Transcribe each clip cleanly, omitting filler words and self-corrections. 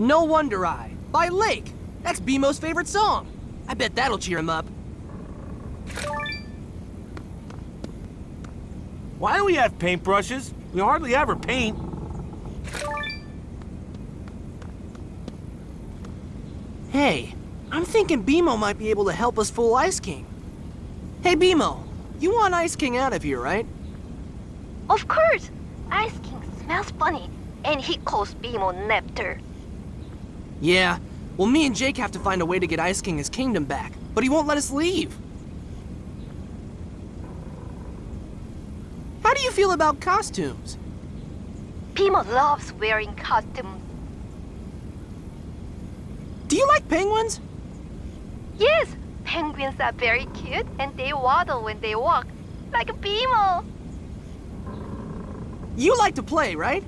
No Wonder I, by Lake. That's BMO's favorite song. I bet that'll cheer him up. Why do we have paintbrushes? We hardly ever paint. Hey, I'm thinking BMO might be able to help us fool Ice King. Hey BMO, you want Ice King out of here, right? Of course! Ice King smells funny, and he calls BMO Nectar. Yeah, well me and Jake have to find a way to get Ice King his kingdom back, but he won't let us leave. How do you feel about costumes? BMO loves wearing costumes. Do you like penguins? Yes, penguins are very cute and they waddle when they walk, like a BMO. You like to play, right?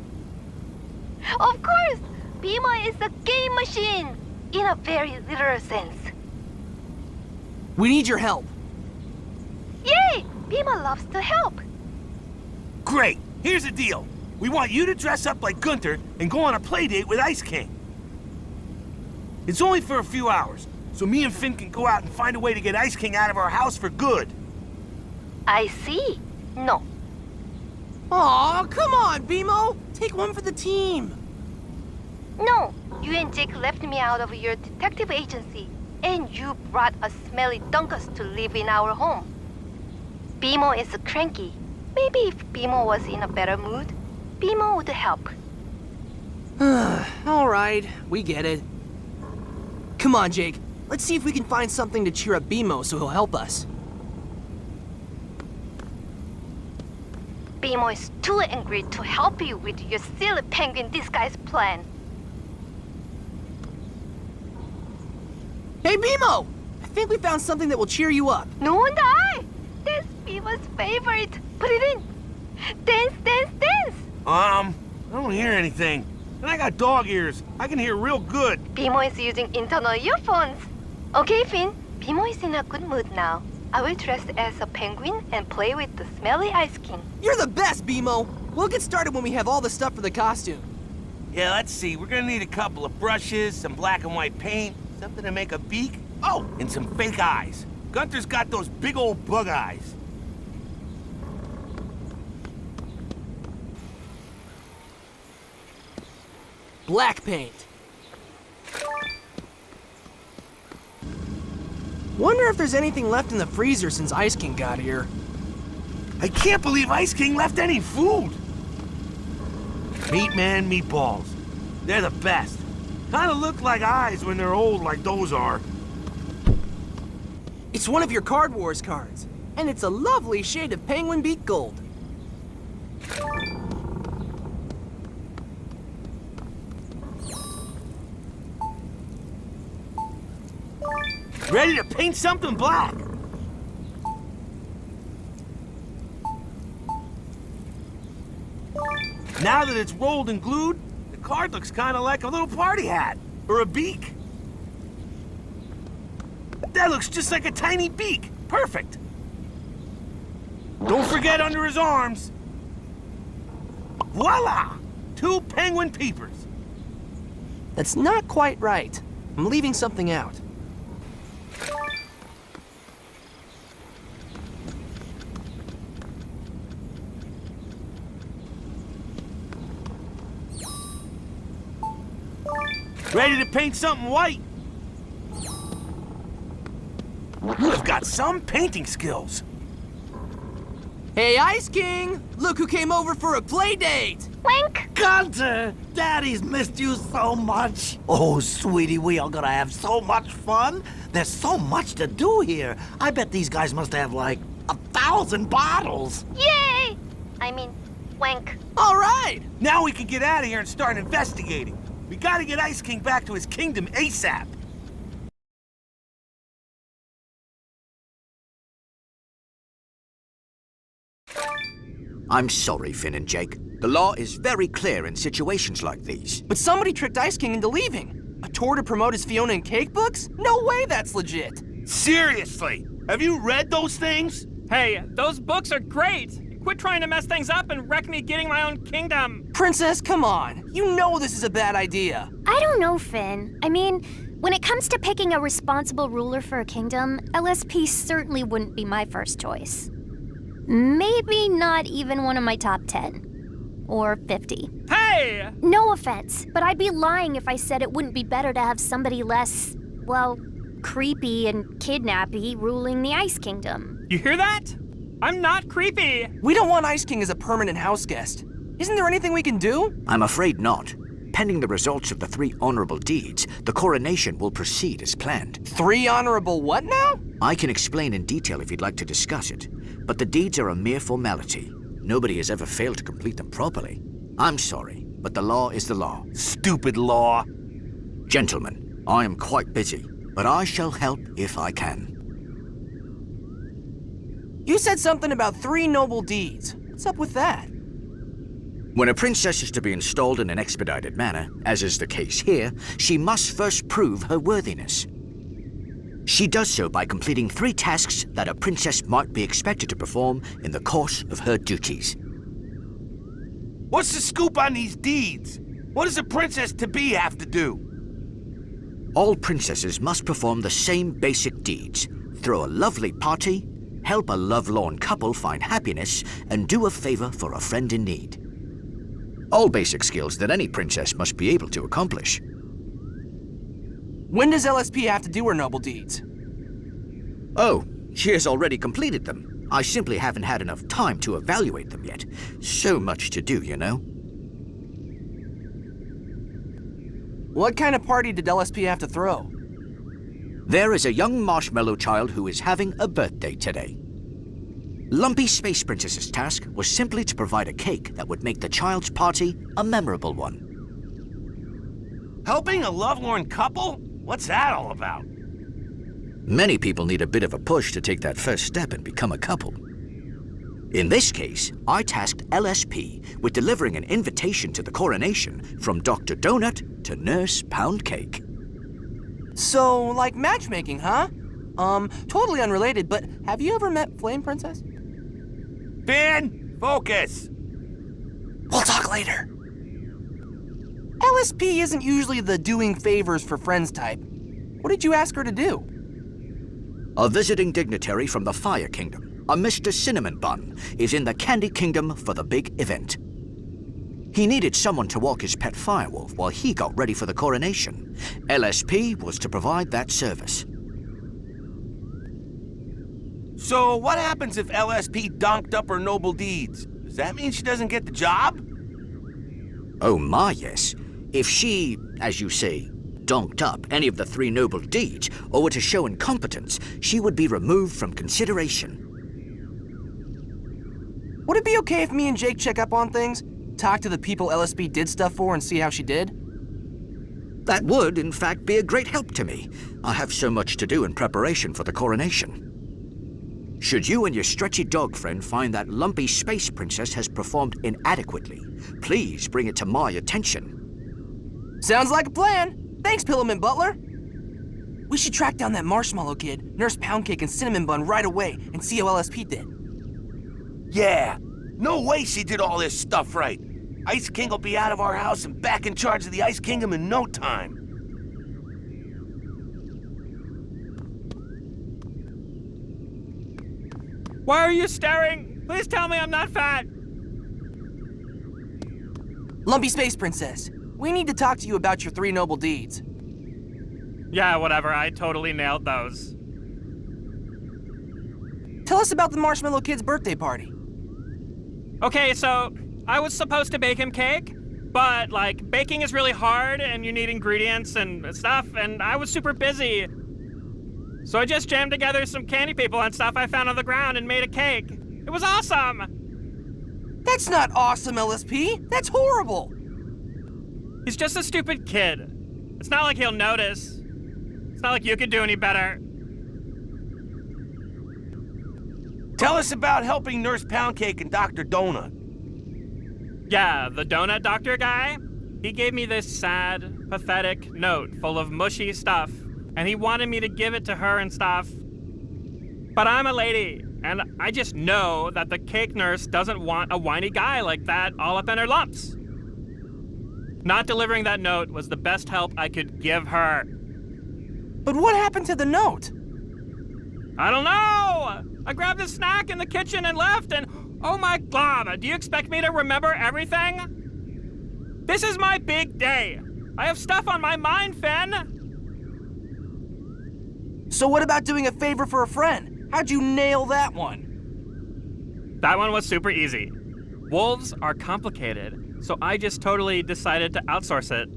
Of course, BMO is a game machine, in a very literal sense. We need your help. Yay! BMO loves to help. Great! Here's the deal. We want you to dress up like Gunther and go on a play date with Ice King. It's only for a few hours, so me and Finn can go out and find a way to get Ice King out of our house for good. I see. No. Aw, come on, BMO! Take one for the team! No, you and Jake left me out of your detective agency, and you brought a smelly Dunkus to live in our home. BMO is cranky. Maybe if BMO was in a better mood, BMO would help. Alright, we get it. Come on, Jake. Let's see if we can find something to cheer up BMO so he'll help us. BMO is too angry to help you with your silly penguin disguise plan. Hey, BMO! I think we found something that will cheer you up. No Wonder I! That's BMO's favorite. Put it in. Dance, dance, dance! I don't hear anything. And I got dog ears. I can hear real good. BMO is using internal earphones. Okay, Finn. BMO is in a good mood now. I will dress as a penguin and play with the smelly Ice King. You're the best, BMO! We'll get started when we have all the stuff for the costume. Yeah, let's see. We're gonna need a couple of brushes, some black and white paint, something to make a beak. Oh, and some fake eyes. Gunther's got those big old bug eyes. Black paint. Wonder if there's anything left in the freezer since Ice King got here. I can't believe Ice King left any food. Meat Man meatballs. They're the best. Kinda look like eyes when they're old like those are. It's one of your Card Wars cards, and it's a lovely shade of penguin beak gold. Ready to paint something black. Now that it's rolled and glued, the card looks kind of like a little party hat, or a beak. That looks just like a tiny beak. Perfect. Don't forget under his arms. Voila! 2 penguin peepers. That's not quite right. I'm leaving something out. Ready to paint something white? You've got some painting skills. Hey, Ice King! Look who came over for a play date! Wink! Gunther, Daddy's missed you so much. Oh, sweetie, we are gonna have so much fun. There's so much to do here. I bet these guys must have like 1,000 bottles. Yay! I mean, wank. All right! Now we can get out of here and start investigating. We gotta get Ice King back to his kingdom ASAP. I'm sorry, Finn and Jake. The law is very clear in situations like these. But somebody tricked Ice King into leaving. A tour to promote his Fiona and Cake books? No way that's legit. Seriously, have you read those things? Hey, those books are great! Quit trying to mess things up and wreck me getting my own kingdom. Princess, come on. You know this is a bad idea. I don't know, Finn. I mean, when it comes to picking a responsible ruler for a kingdom, LSP certainly wouldn't be my first choice. Maybe not even one of my top 10. Or 50. Hey! No offense, but I'd be lying if I said it wouldn't be better to have somebody less, well, creepy and kidnappy ruling the Ice Kingdom. You hear that? I'm not creepy. We don't want Ice King as a permanent house guest. Isn't there anything we can do? I'm afraid not. Pending the results of the 3 honorable deeds, the coronation will proceed as planned. 3 honorable what now? I can explain in detail if you'd like to discuss it, but the deeds are a mere formality. Nobody has ever failed to complete them properly. I'm sorry, but the law is the law. Stupid law. Gentlemen, I am quite busy, but I shall help if I can. You said something about 3 noble deeds. What's up with that? When a princess is to be installed in an expedited manner, as is the case here, she must first prove her worthiness. She does so by completing 3 tasks that a princess might be expected to perform in the course of her duties. What's the scoop on these deeds? What does a princess-to-be have to do? All princesses must perform the same basic deeds: throw a lovely party, help a lovelorn couple find happiness, and do a favor for a friend in need. All basic skills that any princess must be able to accomplish. When does LSP have to do her noble deeds? Oh, she has already completed them. I simply haven't had enough time to evaluate them yet. So much to do, you know. What kind of party did LSP have to throw? There is a young marshmallow child who is having a birthday today. Lumpy Space Princess's task was simply to provide a cake that would make the child's party a memorable one. Helping a lovelorn couple? What's that all about? Many people need a bit of a push to take that first step and become a couple. In this case, I tasked LSP with delivering an invitation to the coronation from Dr. Donut to Nurse Poundcake. So, like matchmaking, huh? Totally unrelated, but have you ever met Flame Princess? Finn, focus! We'll talk later. LSP isn't usually the doing favors for friends type. What did you ask her to do? A visiting dignitary from the Fire Kingdom, a Mr. Cinnamon Bun, is in the Candy Kingdom for the big event. He needed someone to walk his pet firewolf while he got ready for the coronation. LSP was to provide that service. So what happens if LSP donked up her noble deeds? Does that mean she doesn't get the job? Oh my, yes. If she, as you say, donked up any of the 3 noble deeds, or were to show incompetence, she would be removed from consideration. Would it be okay if me and Jake check up on things? Talk to the people LSP did stuff for and see how she did? That would, in fact, be a great help to me. I have so much to do in preparation for the coronation. Should you and your stretchy dog friend find that Lumpy Space Princess has performed inadequately, please bring it to my attention. Sounds like a plan. Thanks, Pillowman Butler. We should track down that marshmallow kid, Nurse Poundcake, and Cinnamon Bun right away and see how LSP did. Yeah. No way she did all this stuff right. Ice King will be out of our house and back in charge of the Ice Kingdom in no time. Why are you staring? Please tell me I'm not fat. Lumpy Space Princess, we need to talk to you about your 3 noble deeds. Yeah, whatever. I totally nailed those. Tell us about the Marshmallow Kid's birthday party. Okay, so I was supposed to bake him cake, but like baking is really hard and you need ingredients and stuff, and I was super busy. So I just jammed together some candy people and stuff I found on the ground and made a cake. It was awesome! That's not awesome, LSP. That's horrible. He's just a stupid kid. It's not like he'll notice. It's not like you could do any better. Tell us about helping Nurse Poundcake and Dr. Donut. Yeah, the donut doctor guy, he gave me this sad, pathetic note full of mushy stuff, and he wanted me to give it to her and stuff. But I'm a lady, And I just know that the cake nurse doesn't want a whiny guy like that all up in her lumps. Not delivering that note was the best help I could give her. But what happened to the note? I don't know! I grabbed a snack in the kitchen and left, and oh my god, do you expect me to remember everything? This is my big day. I have stuff on my mind, Finn. So what about doing a favor for a friend? How'd you nail that one? That one was super easy. Wolves are complicated, so I just totally decided to outsource it.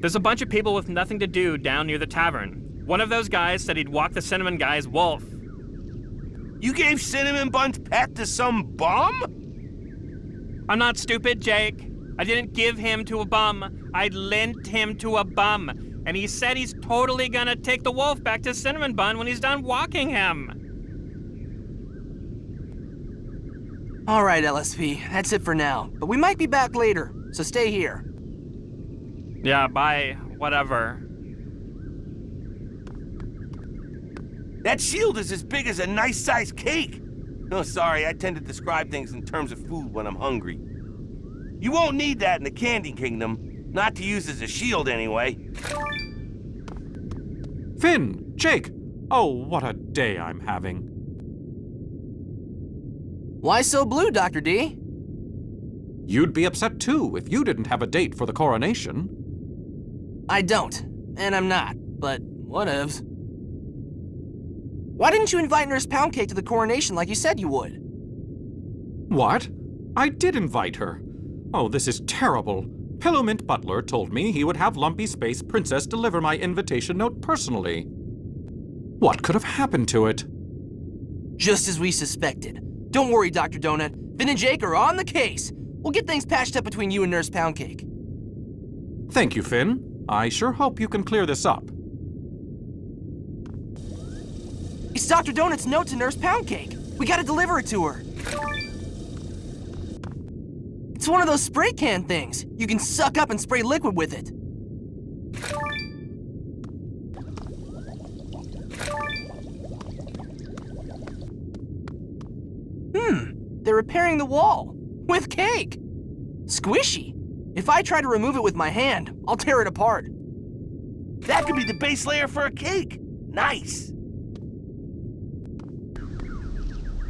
There's a bunch of people with nothing to do down near the tavern. One of those guys said he'd walk the Cinnamon guy's wolf. You gave Cinnamon Bun's pet to some bum? I'm not stupid, Jake. I didn't give him to a bum. I lent him to a bum. And he said he's totally gonna take the wolf back to Cinnamon Bun when he's done walking him. All right, LSP, that's it for now. But we might be back later, so stay here. Yeah, bye. Whatever. That shield is as big as a nice-sized cake. No, sorry, I tend to describe things in terms of food when I'm hungry. You won't need that in the Candy Kingdom. Not to use as a shield, anyway. Finn! Jake! Oh, what a day I'm having. Why so blue, Dr. D? You'd be upset too if you didn't have a date for the coronation. I don't, and I'm not, but whatevs. Why didn't you invite Nurse Poundcake to the coronation like you said you would? What? I did invite her. Oh, this is terrible. Pillowmint Butler told me he would have Lumpy Space Princess deliver my invitation note personally. What could have happened to it? Just as we suspected. Don't worry, Dr. Donut. Finn and Jake are on the case. We'll get things patched up between you and Nurse Poundcake. Thank you, Finn. I sure hope you can clear this up. It's Dr. Donut's note to Nurse Poundcake. We gotta deliver it to her. It's one of those spray can things. You can suck up and spray liquid with it. They're repairing the wall. With cake. Squishy. If I try to remove it with my hand, I'll tear it apart. That could be the base layer for a cake. Nice.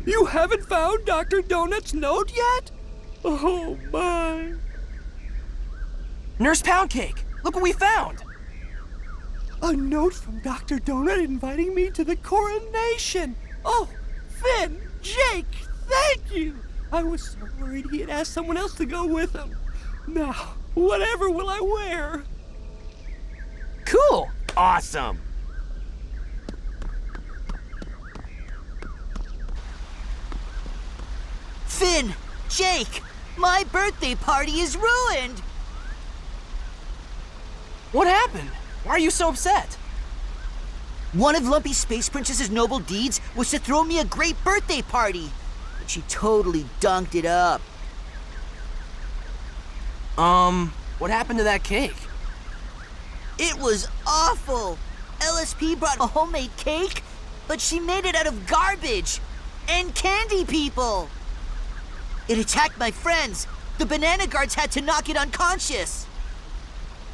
You haven't found Dr. Donut's note yet? Oh, my. Nurse Poundcake, look what we found. A note from Dr. Donut inviting me to the coronation. Oh, Finn, Jake, thank you. I was so worried he had asked someone else to go with him. Now, whatever will I wear? Cool. Awesome. Finn, Jake, my birthday party is ruined! What happened? Why are you so upset? One of Lumpy Space Princess's noble deeds was to throw me a great birthday party, but she totally dunked it up. What happened to that cake? It was awful! LSP brought a homemade cake, but she made it out of garbage and candy people! It attacked my friends. The banana guards had to knock it unconscious.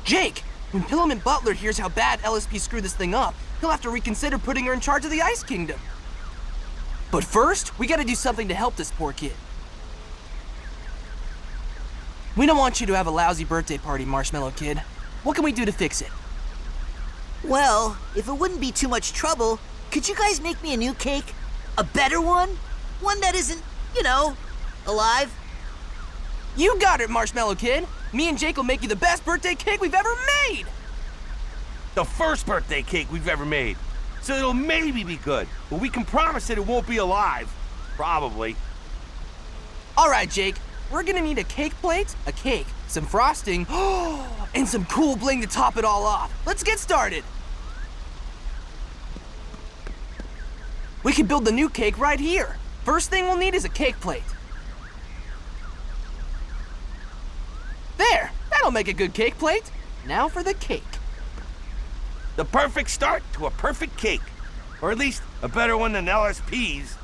Jake, when Pillowmint Butler hears how bad LSP screwed this thing up, he'll have to reconsider putting her in charge of the Ice Kingdom. But first, we gotta do something to help this poor kid. We don't want you to have a lousy birthday party, Marshmallow Kid. What can we do to fix it? Well, if it wouldn't be too much trouble, could you guys make me a new cake? A better one? One that isn't, alive? You got it, Marshmallow Kid. Me and Jake will make you the best birthday cake we've ever made. The first birthday cake we've ever made. So it'll maybe be good, but we can promise that it won't be alive. Probably. All right, Jake. We're gonna need a cake plate, a cake, some frosting, and some cool bling to top it all off. Let's get started. We can build the new cake right here. First thing we'll need is a cake plate. There, that'll make a good cake plate. Now for the cake. The perfect start to a perfect cake. Or at least a better one than LSP's.